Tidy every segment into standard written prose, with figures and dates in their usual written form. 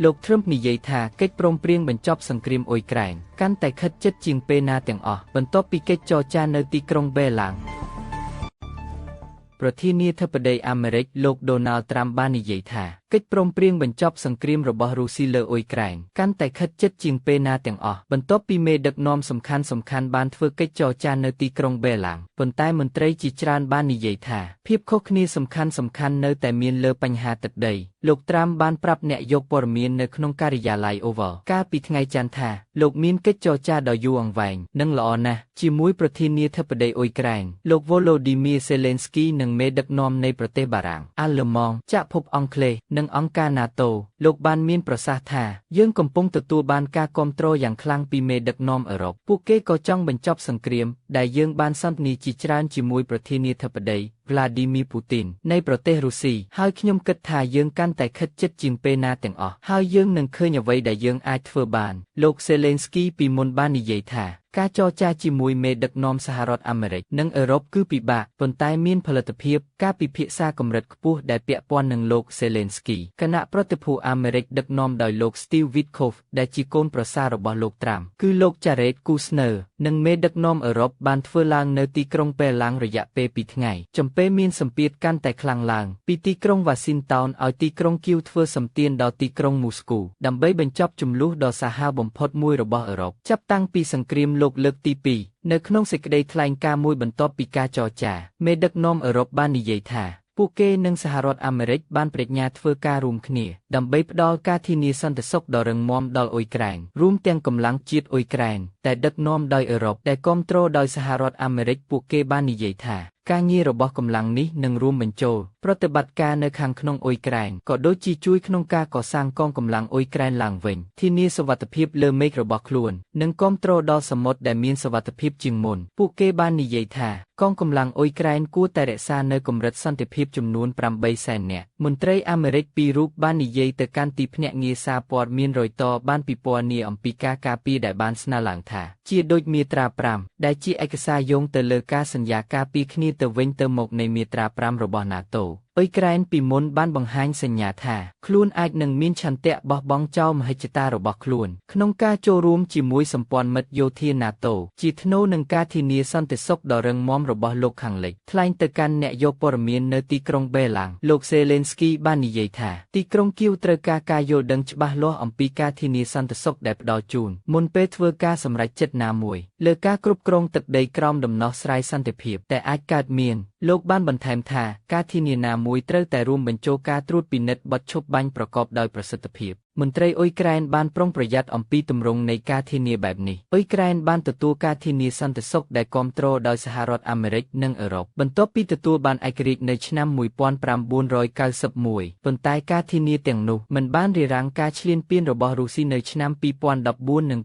លោក Trump និយាយថាកិច្ចព្រមព្រៀងបញ្ចប់សង្គ្រាមអ៊ុយក្រែនកាន់តែខិតជិតជាងពេលណាទាំងអស់បន្ទាប់ពីកិច្ចចរចានៅទីក្រុងបេឡាំងប្រធានាធិបតីអាមេរិកលោក Donald Trump បាននិយាយថាកិច្ចព្រមព្រៀងបញ្ចប់សង្គ្រាមរបស់រុស្ស៊ីលើអ៊ុយក្រែនកាន់តែខិតជិតជាងពេលណាទាំងអស់បន្ទាប់ពីមេដឹកនាំសំខាន់បានធ្វើកិច្ចចរចានៅទីក្រុងបេឡាំងប៉ុន្តែមន្ត្រីជាច្រើនបាននិយាយថាភាពខុសគ្នាសំខាន់នៅតែមានលើបញ្ហាទឹកដីលោក Trump បានប្រាប់អ្នកយកព័ត៌មាននៅក្នុងការិយាល័យ Oval កាលពីថ្ងៃច័ន្ទថាលោកមានកិច្ចចរចាដ៏យូរអង្វែងនិងល្អណាស់ជាមួយប្រធានាធិបតីអ៊ុយក្រែនលោក Volodymyr Zelensky និងមេដឹកនាំនៃប្រទេសបារាំងអាល្លឺម៉ង់ចក្រភពអង់គ្លេសនិងអង្គការ NATO លោកបានមានប្រសាសន៍ថាយើងកំពុងទទួលបានការគាំទ្រយ៉ាងខ្លាំងពីមេដឹកនាំអឺរ៉ុបពួកគេក៏ចង់បញ្ចប់សង្គ្រាមដែលយើងបានសន្ទនាជាច្រើនជាមួយប្រធានាធិបតី Vladimir Putin នៃប្រទេសរុស្ស៊ីហើយខ្ញុំគិតថាយើងកាន់តែខិតជិតជាងពេលណាទាំងអស់ហើយយើងនឹងឃើញអ្វីដែលយើងអាចធ្វើបានលោក Zelensky ពីមុនបាននិយាយថាការចរចាជាមួយមេដឹកនាំសហរដ្ឋអាមេរិកនិងអឺរ៉ុបគឺពិបាកប៉ុន្តែមានផលិតភាពការពិភាក្សាកម្រិតខ្ពស់ដែលពាក់ព័ន្ធនឹងលោក Zelensky គណៈប្រតិភូអាមេរិកដឹកនាំដោយលោក Steve Witkoff ដែលជាកូនប្រសាររបស់លោក Trump គឺលោក Jared Kushner និងមេដឹកនាំអឺរ៉ុបបានធ្វើឡើងនៅទីក្រុងបេឡាំងរយៈពេល2ថ្ងៃចំពេលមានសម្ពាធកាន់តែខ្លាំងឡើងពីទីក្រុង Washington ឲ្យទីក្រុង Kyiv ធ្វើសម្ពាធដល់ទីក្រុង Moscow ដើម្បីបញ្ចប់ជម្លោះដ៏សាហាវបំផុតមួយរបស់អឺរ៉ុបចាប់តាំងពីសង្គ្រាមលោកលើកទី2នៅក្នុងសេចក្តីថ្លែងការណ៍មួយបន្ទាប់ពីការចរចាមេដឹកនាំអឺរ៉ុបបាននិយាយថាពួកគេនិងសហរដ្ឋអាមេរិកបានប្រាជ្ញាធ្វើការរួមគ្នាដើម្បីផ្ដល់ការធានាសន្តិសុខដ៏រឹងមាំដល់អ៊ុយក្រែនរួមទាំងកម្លាំងជាតិអ៊ុយក្រែនដែលដឹកនាំដោយអឺរ៉ុបដែលគាំទ្រដោយសហរដ្ឋអាមេរិកពួកគេបាននិយាយថាការងាររបស់កម្លាំងនេះនឹងរួមបញ្ចូលប្រតិបត្តិការនៅខាងក្នុងអ៊ុយក្រែនក៏ដូចជាជួយក្នុងការកសាងកងកម្លាំងអ៊ុយក្រែនឡើងវិញធានាសុវត្ថិភាពលើមេឃរបស់ខ្លួននិងគាំទ្រដល់សមុទ្រដែលមានសុវត្ថិភាពជាងមុនពួកគេបាននិយាយថាកងកម្លាំងអ៊ុយក្រែនគួរតែរក្សានៅកម្រិតសន្តិភាពចំនួន800,000 នាក់មន្ត្រីអាមេរិក2រូបបាននិយាយទៅកាន់ទីភ្នាក់ងារសារព័ត៌មាន Reuters បានពិពណ៌នាអំពីការការពារដែលបានស្នើឡើងថាជាដូចមាត្រា5ដែលជាឯកសារយោងទៅលើការសន្យាការពារគ្នាទៅវិញទៅមកនៃមាត្រា5របស់ NATOអ៊ុយក្រែនពីមុនបានបង្ហាញសញ្ញាថាខ្លួនអាចនឹងមានឆន្ទៈបោះបង់ចោលមហិច្ឆតារបស់ខ្លួនក្នុងការចូលរួមជាមួយសម្ព័ន្ធមិត្តយោធា NATO ជាថ្នូរនឹងការធានាសន្តិសុខដ៏រឹងមាំរបស់លោកខាងលិចថ្លែងទៅកាន់អ្នកយកព័ត៌មាននៅទីក្រុងបេឡាំងលោក Zelensky បាននិយាយថាទីក្រុងគីវត្រូវការយល់ដឹងច្បាស់លាស់អំពីការធានាសន្តិសុខដែលផ្ដល់ជូនមុនពេលធ្វើការសម្រេចចិត្តណាមួយលើការគ្រប់គ្រងទឹកដីក្រោមដំណោះស្រាយសន្តិភាពតែអាចកើតមានលោកបានបន្ថែមថាការធានាណាមួយត្រូវតែរួមបញ្ចូលការត្រួតពិនិត្យបទឈប់បាញ់ប្រកបដោយប្រសិទ្ធភាពមន្ត្រីអ៊ុយក្រែនបានប្រុងប្រយ័ត្នអំពីទម្រង់នៃការធានាបែបនេះអ៊ុយក្រែនបានទទួលការធានាសន្តិសុខដែលគាំទ្រដោយសហរដ្ឋអាមេរិកនិងអឺរ៉ុបបន្ទាប់ពីទទួលបានឯករាជ្យនៅឆ្នាំ1991ប៉ុន្តែការធានាទាំងនោះមិនបានរារាំងការឈ្លានពានរបស់រុស្ស៊ីនៅឆ្នាំ2014និង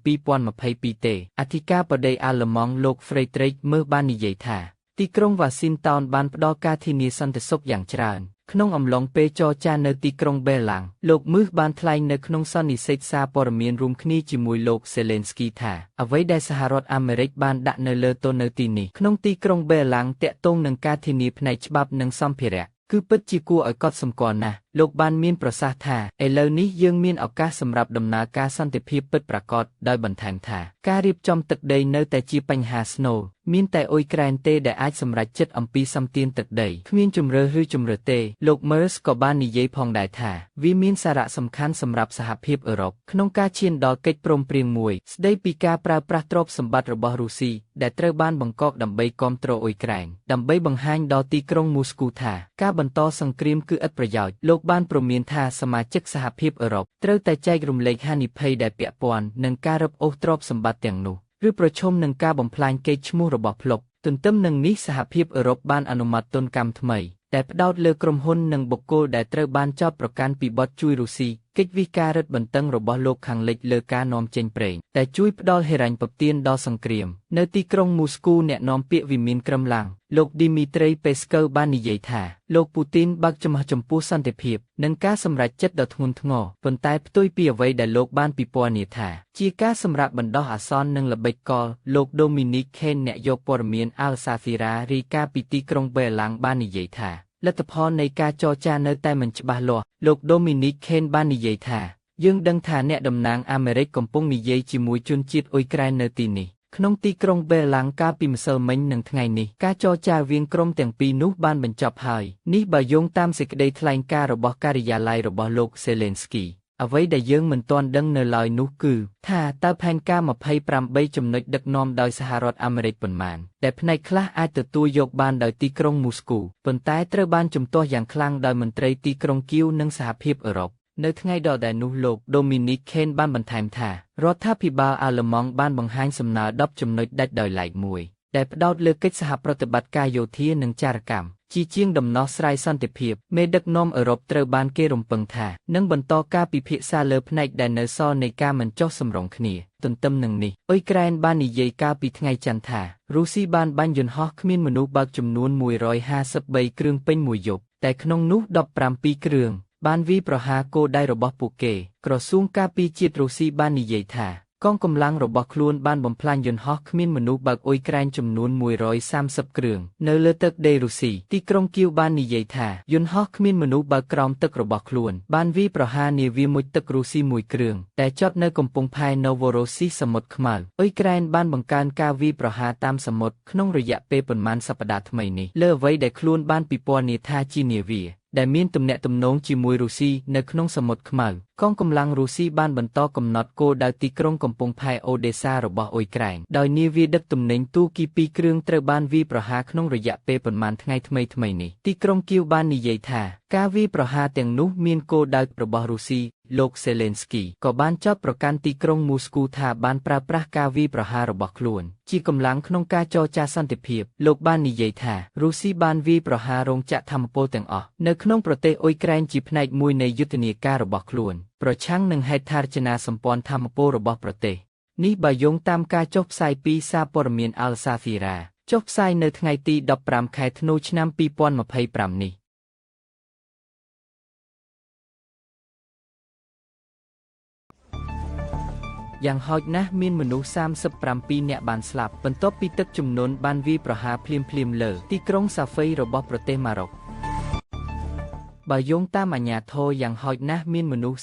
2022ទេអធិការបតីអាល្លឺម៉ង់លោក Friedrich Merz បាននិយាយថាទីក្រុង Washington បានផ្ដល់ការធានាសន្តិសុខយ៉ាងច្រើនក្នុងអំឡុងពេលចរចានៅទីក្រុងបេឡាំងលោក Merz បានថ្លែងនៅក្នុងសន្និសីទសារព័ត៌មានរួមគ្នាជាមួយលោក Zelensky ថាអ្វីដែលសហរដ្ឋអាមេរិកបានដាក់នៅលើតុនៅទីនេះក្នុងទីក្រុងបេឡាំងទាក់ទងនឹងការធានាផ្នែកច្បាប់និងសម្ភារៈគឺពិតជាគួរឲ្យកត់សម្គាល់ណាស់លោកបានមានប្រសាសន៍ថាឥឡូវនេះយើងមានឱកាសសម្រាប់ដំណើរការសន្តិភាពពិតប្រាកដដោយបន្ថែមថាការរៀបចំទឹកដីនៅតែជាបញ្ហាស្នូលមានតែអ៊ុយក្រែនទេដែលអាចសម្រេចចិត្តអំពីសម្ពាធទឹកដីគ្មានជំរើសឬជំរើសទេលោក Merz ក៏បាននិយាយផងដែរថាវាមានសារៈសំខាន់សម្រាប់សហភាពអឺរ៉ុបក្នុងការឈានដល់កិច្ចព្រមព្រៀងមួយស្ដីពីការប្រើប្រាស់ទ្រព្យសម្បត្តិរបស់រុស្ស៊ីដែលត្រូវបានបង្កកដើម្បីគាំទ្រអ៊ុយក្រែនដើម្បីបង្ហាញដល់ទីក្រុងមូស្គូថាការបន្តសង្គ្រាមគឺឥតប្រយោជន៍លោកបានព្រមានថាសមាជិកសហភាពអឺរ៉ុបត្រូវតែចែករំលែកហានិភ័យដែលពាក់ព័ន្ធនឹងការរឹបអូសទ្រព្យសម្បត្តិទាំងនោះឬប្រឈមនឹងការបំផ្លាញកេរ្តិ៍ឈ្មោះរបស់ភ្លុកទន្ទឹមនឹងនេះសហភាពអឺរ៉ុបបានអនុម័តទុនកម្មថ្មីដែលផ្ដោតលើក្រុមហ៊ុននិងបុគ្គលដែលត្រូវបានចោទប្រកាន់ពីបទជួយរុស្ស៊ីកិច្ចវិការរឹតបន្តឹងរបស់លោកខាងលិចលើការនាំចេញប្រេងដែលជួយផ្ដល់ហិរញ្ញប្បទានដល់សង្គ្រាមនៅទីក្រុងមូស្គូអ្នកនាំពាក្យវិមានក្រឹមឡាំងលោក Dmitry Peskov បាននិយាយថាលោកពូទីនបើកចំហចំពោះសន្តិភាពនិងការសម្រេចចិត្តដ៏ធ្ងន់ធ្ងរប៉ុន្តែផ្ទុយពីអ្វីដែលលោកបានពិពណ៌នាថាជាការសម្រាប់បណ្ដោះអាសន្ននិងល្បិចកលលោក Dominic Kane អ្នកយកព័ត៌មាន Al Jazeera រាយការណ៍ពីទីក្រុងបេឡាំងបាននិយាយថាលទ្ធផលនៃការចរចានៅតែមិនច្បាស់លាស់លោក Dominic Kane បាននិយាយថា យើងដឹងថាអ្នកតំណាងអាមេរិកកំពុងនិយាយជាមួយជនជាតិអ៊ុយក្រែននៅទីនេះក្នុងទីក្រុងបេឡាំងកាលពីម្សិលមិញនិងថ្ងៃនេះការចរចារវាងក្រុមទាំងពីរនោះបានបញ្ចប់ហើយនេះបើយោងតាមសេចក្តីថ្លែងការណ៍របស់ការិយាល័យរបស់លោកសេលេនស្គីអ្វីដែលយើងមិនទាន់ដឹងនៅឡើយនោះគឺថាតើផែនការ28ចំណុចដឹកនាំដោយសហរដ្ឋអាមេរិកប៉ុន្មានដែលផ្នែកខ្លះអាចទទួលយកបានដោយទីក្រុងមូស្គូប៉ុន្តែត្រូវបានជំទាស់យ៉ាងខ្លាំងដោយមន្ត្រីទីក្រុងគៀវនិងសហភាពអឺរ៉ុបនៅថ្ងៃដដែលនោះលោក Dominic Kane បានបន្ថែមថារដ្ឋាភិបាលអាល្លឺម៉ង់បានបង្ហាញសំណើ10ចំណុចដាច់ដោយឡែកមួយដែលផ្ដោតលើកិច្ចសហប្រតិបត្តិការយោធានិងចារកម្មជាងដំណោះស្រាយសន្តិភាពមេដឹកនាំអឺរ៉ុបត្រូវបានគេរំពឹងថានឹងបន្តការពិភាក្សាលើផ្នែកដែលនៅសល់នៃការមិនចុះសម្រុងគ្នាទន្ទឹមនឹងនេះអ៊ុយក្រែនបាននិយាយកាលពីថ្ងៃច័ន្ទថារុស្ស៊ីបានបាញ់យន្តហោះគ្មានមនុស្សបើកចំនួន153គ្រឿងពេញមួយយប់តែក្នុងនោះ17គ្រឿងបានវាយប្រហារគោលដៅរបស់ពួកគេក្រសួងការពារជាតិរុស្ស៊ីបាននិយាយថាកងកម្លាំងរបស់ខ្លួនបានបំផ្លាញយន្តហោះគ្មានមនុស្សបើកអ៊ុយក្រែនចំនួន130គ្រឿងនៅលើទឹកដីរុស្ស៊ីទីក្រុងគៀវបាននិយាយថាយន្តហោះគ្មានមនុស្សបើកក្រោមទឹករបស់ខ្លួនបានវាយប្រហារនាវាមុជទឹករុស្ស៊ីមួយគ្រឿងតែចតនៅកំពង់ផែ Novorossiysk សមុទ្រខ្មៅអ៊ុយក្រែនបានបង្កើនការវាយប្រហារតាមសមុទ្រក្នុងរយៈពេលប៉ុន្មានសប្តាហ៍ថ្មីនេះលើអ្វីដែលខ្លួនបានពិពណ៌នាថាជានាវាដែលមានទំនាក់ទំនងជាមួយរុស្ស៊ីនៅក្នុងសមុទ្រខ្មៅកងកម្លាំងរុស្ស៊ីបានបន្តកំណត់គោលដៅទីក្រុងកំពង់ផែអូដេសារបស់អ៊ុយក្រែនដោយនាវាដឹកទំនិញទូគី2គ្រឿងត្រូវបានវាយប្រហារក្នុងរយៈពេលប៉ុន្មានថ្ងៃថ្មីនេះទីក្រុងគៀវបាននិយាយថាការវាយប្រហារទាំងនោះមានគោលដៅរបស់រុស្ស៊ីលោកសេលេនស្គីក៏បានចោទប្រកាន់ទីក្រុងមូស្គូថាបានប្រើប្រាស់ការវាយប្រហាររបស់ខ្លួនជាកម្លាំងក្នុងការចរចាសន្តិភាពលោកបាននិយាយថារុស្ស៊ីបានវាយប្រហាររោងចក្រថាមពលទាំងអស់នៅក្នុងប្រទេសអ៊ុយក្រែនជាផ្នែកមួយនៃយុទ្ធនាការរបស់ខ្លួនប្រឆាំងនឹងហេដ្ឋារចនាសម្ព័ន្ធថាមពលរបស់ប្រទេសនេះបើយោងតាមការចុះផ្សាយពីសារព័ត៌មាន Al Jazeera ចុះផ្សាយនៅថ្ងៃទី15ខែធ្នូឆ្នាំ2025នេះយ៉ាងហោចណាស់មានមនុស្ស37នាក់បានស្លាប់បន្ទាប់ពីទឹកជំនន់បានវាយប្រហារភ្លាមលើទីក្រុងសាហ្វៃរបស់ប្រទេសម៉ារ៉ុកបើយោងតាមអាជ្ញាធរយ៉ាងហោចណាស់មានមនុស្ស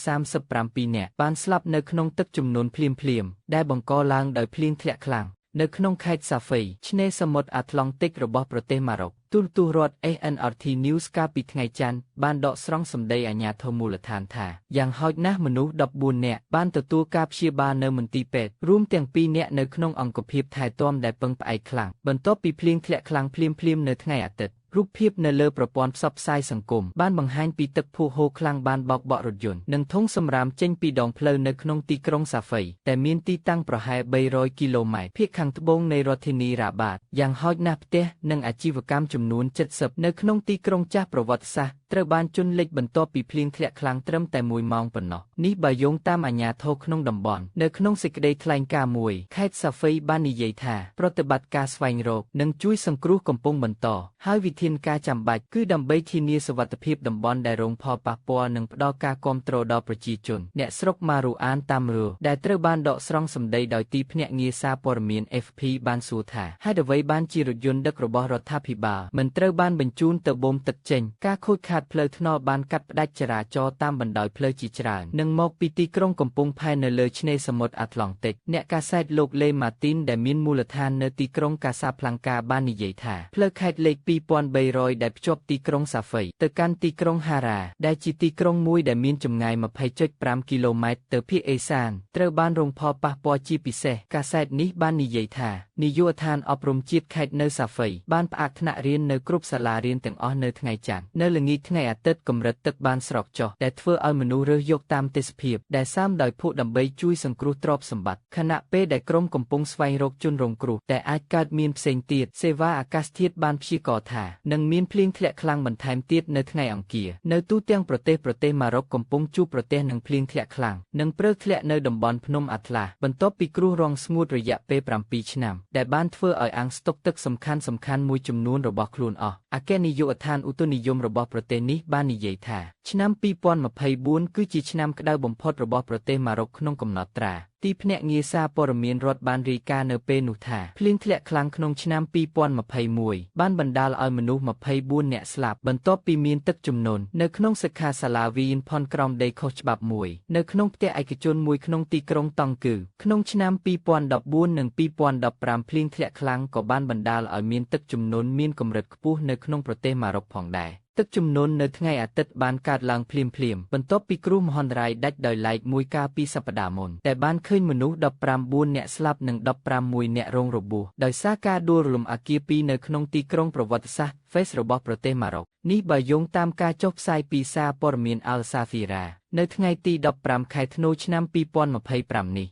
37នាក់បានស្លាប់នៅក្នុងទឹកជំនន់ភ្លាមដែលបង្កឡើងដោយភ្លៀងធ្លាក់ខ្លាំងនៅក្នុងខេត្តសាហ្វៃឆ្នេរសមុទ្រអាត្លង់តិករបស់ប្រទេសម៉ារ៉ុកទូរទស្សន៍រដ្ឋ SNRT News កាលពីថ្ងៃច័ន្ទបានដកស្រង់សម្ដីអាជ្ញាធរមូលដ្ឋានថាយ៉ាងហោចណាស់មនុស្ស14នាក់បានទទួលការព្យាបាលនៅមន្ទីរពេទ្យរួមទាំង2នាក់នៅក្នុងអង្គភាពថែទាំដែលពឹងផ្អែកខ្លាំងបន្ទាប់ពីភ្លៀងធ្លាក់ខ្លាំងភ្លាមនៅថ្ងៃអាទិត្យរូបភាពនៅលើប្រព័ន្ធផ្សព្វផ្សាយសង្គមបានបង្ហាញពីទឹកភក់ហូរខ្លាំងបានបោកបក់រថយន្តនិងធុងសម្រាមចេញពីដងផ្លូវនៅក្នុងទីក្រុងសាហ្វៃតែមានទីតាំងប្រហែល300គីឡូម៉ែត្រភាគខាងត្បូងនៃរដ្ឋធានីរ៉ាបាតយ៉ាងហោចណាស់ផ្ទះនិងអាជីវកម្មចំនួន70នៅក្នុងទីក្រុងចាស់ប្រវត្តិសាស្ត្រត្រូវបានជន់លិចបន្ទាប់ពីភ្លៀងធ្លាក់ខ្លាំងត្រឹមតែ1ម៉ោងប៉ុណ្ណោះនេះបើយោងតាមអាជ្ញាធរក្នុងតំបន់នៅក្នុងសេចក្តីថ្លែងការណ៍មួយខេត្តសាហ្វៃបាននិយាយថាប្រតិបត្តិការស្វែងរកនិងជួយសង្គ្រោះកំពុងបន្តហើយវិធានការចាំបាច់គឺដើម្បីធានាសុវត្ថិភាពតំបន់ដែលរងផលប៉ះពាល់និងផ្ដល់ការគាំទ្រដល់ប្រជាជនអ្នកស្រុកម៉ារូអានតាមរੂដែលត្រូវបានដកស្រង់សម្ដីដោយទីភ្នាក់ងារសារព័ត៌មាន FP បានសួរថាហេតុអ្វីបានជារថយន្តដឹករបស់រដ្ឋាភិបាលមិនត្រូវបានបញ្ជូនទៅបូមទឹកចេញការខូចខាតផ្លូវថ្នល់បានកាត់ផ្ដាច់ចរាចរណ៍តាមបណ្ដោយផ្លូវជាច្រើននិងមកពីទីក្រុងកំពង់ផែនៅលើឆ្នេរសមុទ្រអាត្លង់តិកអ្នកកាសែតលោកលេម៉ាទីនដែលមានមូលដ្ឋាននៅទីក្រុងកាសាប្លង់កាបាននិយាយថាផ្លូវខេត្តលេខ2300ដែលភ្ជាប់ទីក្រុងសាហ្វៃទៅកាន់ទីក្រុងហារ៉ាដែលជាទីក្រុងមួយដែលមានចម្ងាយ 20.5 គីឡូម៉ែត្រទៅភាគឦសានត្រូវបានរងផលប៉ះពាល់ជាពិសេសកាសែតនេះបាននិយាយថានាយកដ្ឋានអប់រំជាតិខេត្តនៅសាហ្វៃបានផ្អាកថ្នាក់រៀននៅគ្រប់សាលារៀនទាំងអស់នៅថ្ងៃច័ន្ទនៅល្ងាចថ្ងៃអាទិត្យកម្រិតទឹកបានស្រកចុះដែលធ្វើឲ្យមនុស្សរើសយកតាមទេសភាពដែលសាមដោយភក់ដើម្បីជួយសង្គ្រោះទ្រព្យសម្បត្តិខណៈពេលដែលក្រុមកំពុងស្វែងរកជនរងគ្រោះតែអាចកើតមានផ្សេងទៀតសេវាអាកាសធាតុបានព្យាករណ៍ថានឹងមានភ្លៀងធ្លាក់ខ្លាំងបន្ថែមទៀតនៅថ្ងៃអង្គារនៅទូទាំងប្រទេសម៉ារ៉ុកកំពុងជួបប្រទះនឹងភ្លៀងធ្លាក់ខ្លាំងនិងព្រឺធ្លាក់នៅតំបន់ភ្នំអាត្លាសបន្ទាប់ពីគ្រោះរាំងស្ងួតរយៈពេល7ឆ្នាំដែលបានធ្វើឲ្យអាងស្តុកទឹកសំខាន់មួយចំនួនរបស់ខ្លួនអស់អគ្គនាយកដ្ឋានឧតុនិយមរបស់ប្រទេសនេះបាននិយាយថា ឆ្នាំ2024គឺជាឆ្នាំក្តៅបំផុតរបស់ប្រទេសម៉ារ៉ុកក្នុងកំណត់ត្រាទីភ្នាក់ងារសារព័ត៌មានរដ្ឋបានរាយការណ៍នៅពេលនោះថាភ្លៀងធ្លាក់ខ្លាំងក្នុងឆ្នាំ2021បានបណ្ដាលឲ្យមនុស្ស24នាក់ស្លាប់បន្ទាប់ពីមានទឹកជំនន់នៅក្នុងសិក្ខាសាលាវីនផនក្រោមដីខុសច្បាប់មួយនៅក្នុងផ្ទះឯកជនមួយក្នុងទីក្រុងតង់គឺក្នុងឆ្នាំ2014និង2015ភ្លៀងធ្លាក់ខ្លាំងក៏បានបណ្ដាលឲ្យមានទឹកជំនន់មានកម្រិតខ្ពស់នៅក្នុងប្រទេសម៉ារ៉ុកផងដែរទឹកជំនន់នៅថ្ងៃអាទិត្យបានកើតឡើងភ្លាមៗបន្ទាប់ពីគ្រោះមហន្តរាយដាច់ដោយឡែកមួយកាលពីសប្តាហ៍មុនតែបានឃើញមនុស្ស19នាក់ស្លាប់និង15នាក់រងរបួសដោយសារការដួលរលំអគារពីរនៅក្នុងទីក្រុងប្រវត្តិសាស្ត្រ Fes របស់ប្រទេសម៉ារ៉ុកនេះបើយោងតាមការចុះផ្សាយពីសារព័ត៌មាន Al Jazeera នៅថ្ងៃទី15ខែធ្នូឆ្នាំ2025នេះ